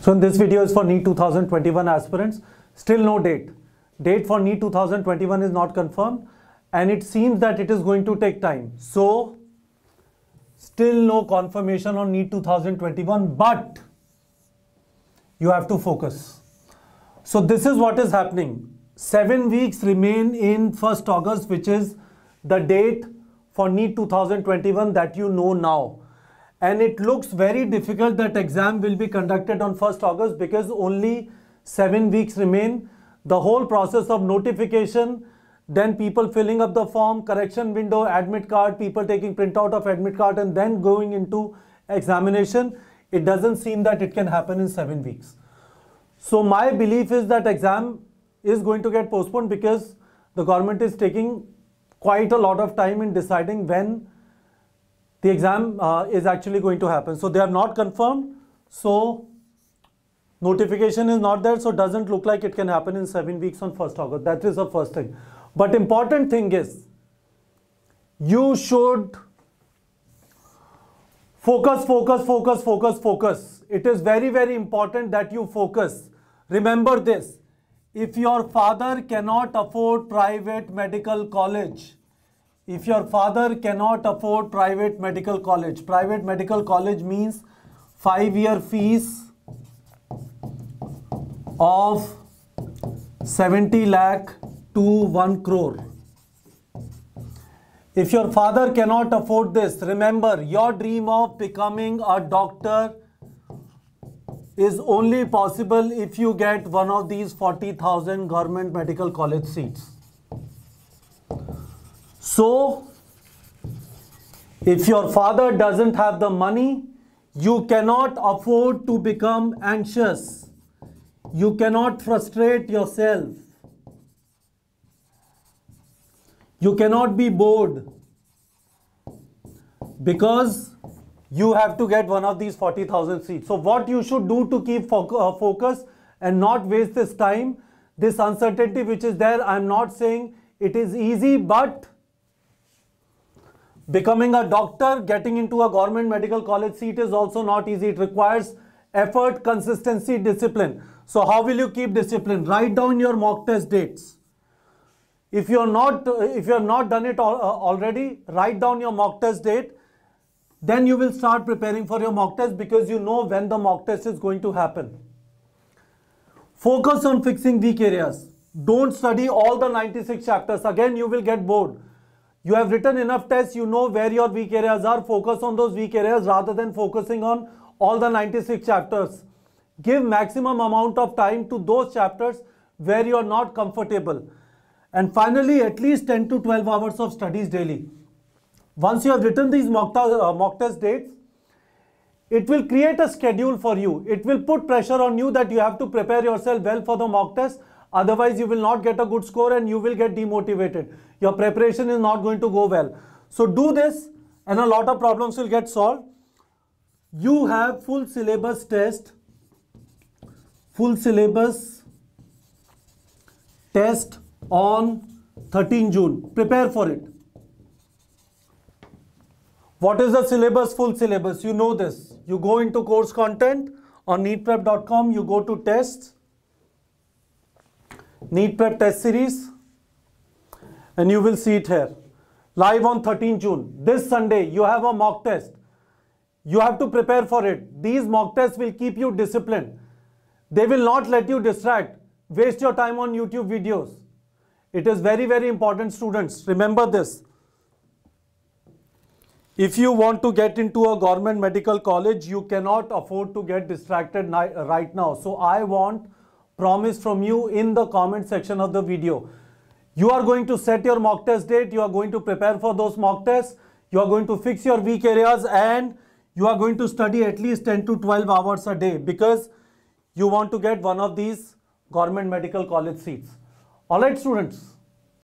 So this video is for NEET 2021 aspirants. Still no date. Date for NEET 2021 is not confirmed and it seems that it is going to take time. So still no confirmation on NEET 2021, but you have to focus. So this is what is happening. 7 weeks remain in 1st August, which is the date for NEET 2021 that you know now. And it looks very difficult that exam will be conducted on 1st August because only 7 weeks remain. The whole process of notification, then people filling up the form, correction window, admit card, people taking printout of admit card and then going into examination. It doesn't seem that it can happen in 7 weeks. So my belief is that exam is going to get postponed because the government is taking quite a lot of time in deciding when the exam is actually going to happen. So they have not confirmed. So notification is not there. So doesn't look like it can happen in 7 weeks on 1st August. That is the first thing. But important thing is you should focus. It is very, very important that you focus. Remember this. If your father cannot afford private medical college, if your father cannot afford private medical college means 5-year fees of 70 lakh to 1 crore. If your father cannot afford this, remember your dream of becoming a doctor is only possible if you get one of these 40,000 government medical college seats. So, if your father doesn't have the money, you cannot afford to become anxious. You cannot frustrate yourself. You cannot be bored because you have to get one of these 40,000 seats. So what you should do to keep focus and not waste this time, this uncertainty which is there, I'm not saying it is easy, but becoming a doctor, getting into a government medical college seat is also not easy. It requires effort, consistency, discipline. So how will you keep discipline? Write down your mock test dates. If you have not done it already, write down your mock test date. Then you will start preparing for your mock test because you know when the mock test is going to happen. Focus on fixing weak areas. Don't study all the 96 chapters. Again, you will get bored. You have written enough tests, you know where your weak areas are. Focus on those weak areas rather than focusing on all the 96 chapters. Give maximum amount of time to those chapters where you are not comfortable. And finally, at least 10 to 12 hours of studies daily. Once you have written these mock test dates, it will create a schedule for you. It will put pressure on you that you have to prepare yourself well for the mock test. Otherwise, you will not get a good score and you will get demotivated. Your preparation is not going to go well. So do this and a lot of problems will get solved. You have full syllabus test, full syllabus test on 13 June. Prepare for it. What is the syllabus? Full syllabus. You know this. You go into course content on neetprep.com. You go to tests, NEET Prep test series, and you will see it here. Live on 13 June. This Sunday, you have a mock test. You have to prepare for it. These mock tests will keep you disciplined. They will not let you distract. Waste your time on YouTube videos. It is very, very important, students. Remember this. If you want to get into a government medical college, you cannot afford to get distracted right now. So I want promise from you in the comment section of the video. You are going to set your mock test date. You are going to prepare for those mock tests. You are going to fix your weak areas and you are going to study at least 10 to 12 hours a day because you want to get one of these government medical college seats. All right, students.